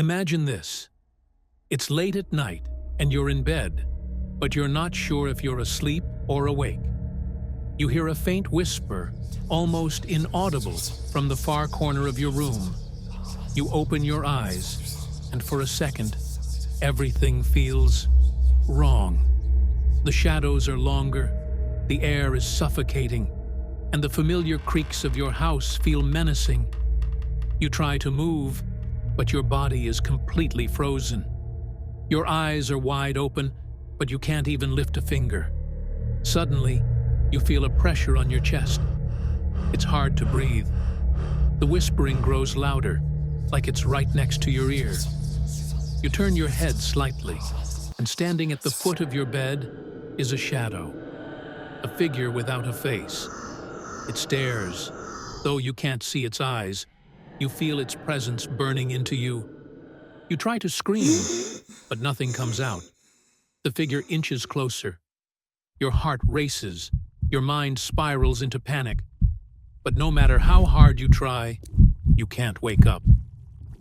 Imagine this. It's late at night and you're in bed, but you're not sure if you're asleep or awake. You hear a faint whisper, almost inaudible, from the far corner of your room. You open your eyes, and for a second, everything feels wrong. The shadows are longer, the air is suffocating, and the familiar creaks of your house feel menacing. You try to move, but your body is completely frozen. Your eyes are wide open, but you can't even lift a finger. Suddenly, you feel a pressure on your chest. It's hard to breathe. The whispering grows louder, like it's right next to your ear. You turn your head slightly, and standing at the foot of your bed is a shadow, a figure without a face. It stares. Though you can't see its eyes, you feel its presence burning into you. You try to scream, but nothing comes out. The figure inches closer. Your heart races. Your mind spirals into panic. But no matter how hard you try, you can't wake up.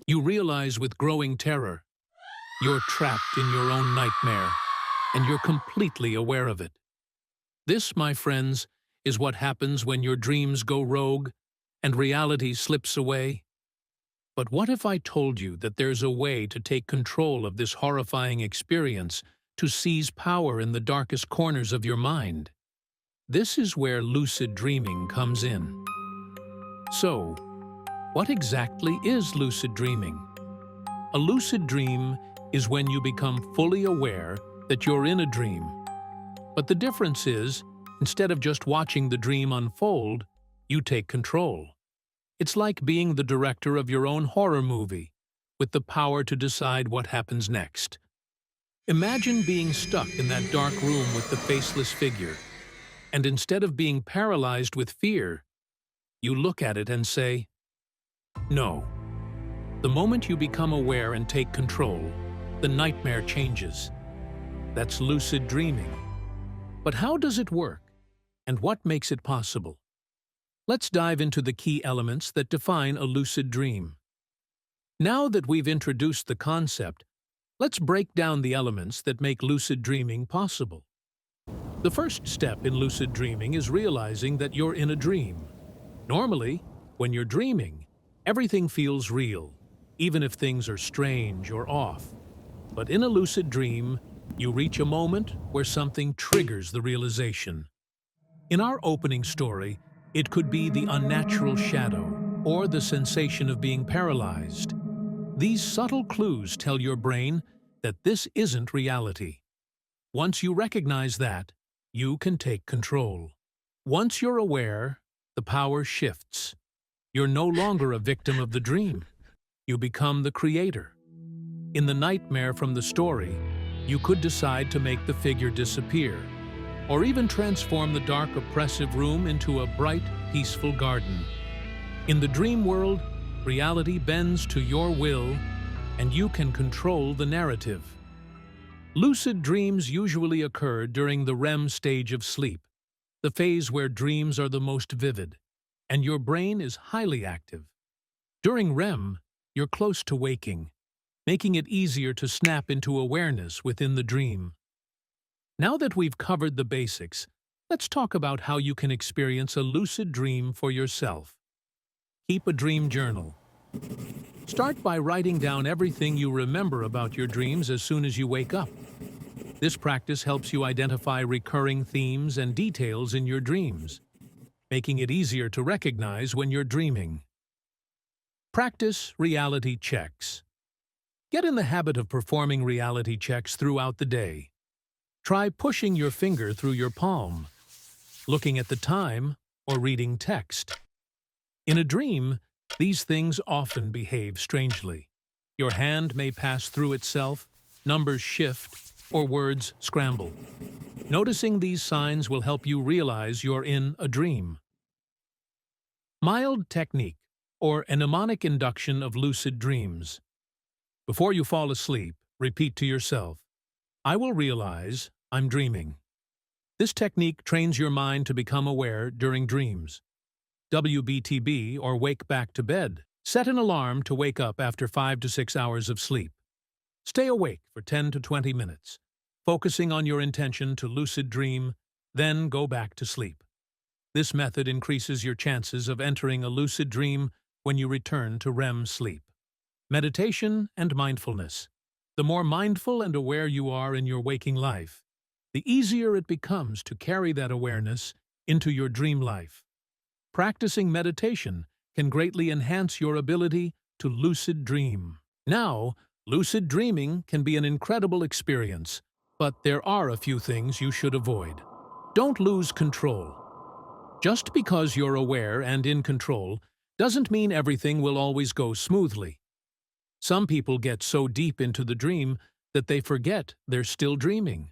You realize with growing terror, you're trapped in your own nightmare, and you're completely aware of it. This, my friends, is what happens when your dreams go rogue and reality slips away. But what if I told you that there's a way to take control of this horrifying experience, to seize power in the darkest corners of your mind? This is where lucid dreaming comes in. So, what exactly is lucid dreaming? A lucid dream is when you become fully aware that you're in a dream. But the difference is, instead of just watching the dream unfold, you take control. It's like being the director of your own horror movie, with the power to decide what happens next. Imagine being stuck in that dark room with the faceless figure, and instead of being paralyzed with fear, you look at it and say, "No." The moment you become aware and take control, the nightmare changes. That's lucid dreaming. But how does it work, and what makes it possible? Let's dive into the key elements that define a lucid dream. Now that we've introduced the concept, let's break down the elements that make lucid dreaming possible. The first step in lucid dreaming is realizing that you're in a dream. Normally, when you're dreaming, everything feels real, even if things are strange or off. But in a lucid dream, you reach a moment where something triggers the realization. In our opening story, it could be the unnatural shadow or the sensation of being paralyzed. These subtle clues tell your brain that this isn't reality. Once you recognize that, you can take control. Once you're aware, the power shifts. You're no longer a victim of the dream. You become the creator. In the nightmare from the story, you could decide to make the figure disappear, or even transform the dark, oppressive room into a bright, peaceful garden. In the dream world, reality bends to your will, and you can control the narrative. Lucid dreams usually occur during the REM stage of sleep, the phase where dreams are the most vivid, and your brain is highly active. During REM, you're close to waking, making it easier to snap into awareness within the dream. Now that we've covered the basics, let's talk about how you can experience a lucid dream for yourself. Keep a dream journal. Start by writing down everything you remember about your dreams as soon as you wake up. This practice helps you identify recurring themes and details in your dreams, making it easier to recognize when you're dreaming. Practice reality checks. Get in the habit of performing reality checks throughout the day. Try pushing your finger through your palm, looking at the time, or reading text. In a dream, these things often behave strangely. Your hand may pass through itself, numbers shift, or words scramble. Noticing these signs will help you realize you're in a dream. Mild technique, or a mnemonic induction of lucid dreams. Before you fall asleep, repeat to yourself, "I will realize I'm dreaming." This technique trains your mind to become aware during dreams. WBTB, or wake back to bed, Set an alarm to wake up after 5 to 6 hours of sleep. Stay awake for 10 to 20 minutes, focusing on your intention to lucid dream, then go back to sleep. This method increases your chances of entering a lucid dream when you return to REM sleep. Meditation and mindfulness. The more mindful and aware you are in your waking life, the easier it becomes to carry that awareness into your dream life. Practicing meditation can greatly enhance your ability to lucid dream. Now, lucid dreaming can be an incredible experience, but there are a few things you should avoid. Don't lose control. Just because you're aware and in control doesn't mean everything will always go smoothly. Some people get so deep into the dream that they forget they're still dreaming.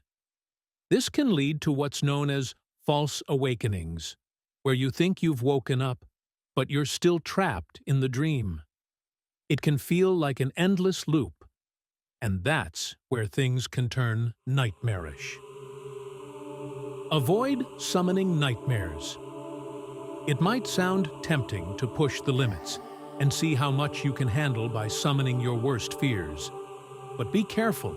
This can lead to what's known as false awakenings, where you think you've woken up, but you're still trapped in the dream. It can feel like an endless loop, and that's where things can turn nightmarish. Avoid summoning nightmares. It might sound tempting to push the limits and see how much you can handle by summoning your worst fears. But be careful.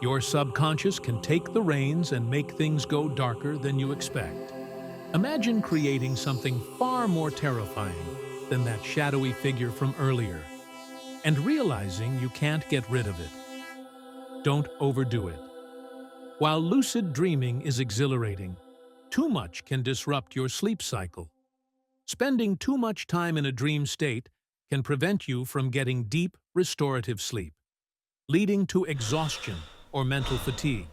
Your subconscious can take the reins and make things go darker than you expect. Imagine creating something far more terrifying than that shadowy figure from earlier, and realizing you can't get rid of it. Don't overdo it. While lucid dreaming is exhilarating, too much can disrupt your sleep cycle. Spending too much time in a dream state can prevent you from getting deep, restorative sleep, leading to exhaustion or mental fatigue.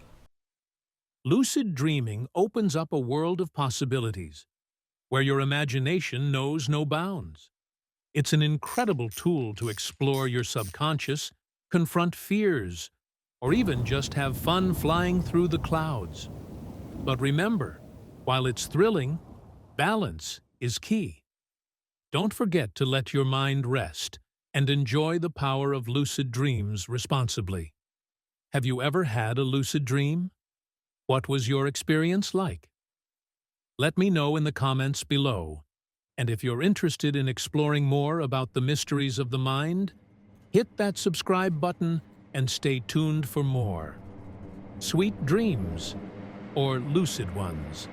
Lucid dreaming opens up a world of possibilities, where your imagination knows no bounds. It's an incredible tool to explore your subconscious, confront fears, or even just have fun flying through the clouds. But remember, while it's thrilling, balance is key. Don't forget to let your mind rest and enjoy the power of lucid dreams responsibly. Have you ever had a lucid dream? What was your experience like? Let me know in the comments below. And if you're interested in exploring more about the mysteries of the mind, hit that subscribe button and stay tuned for more. Sweet dreams, or lucid ones.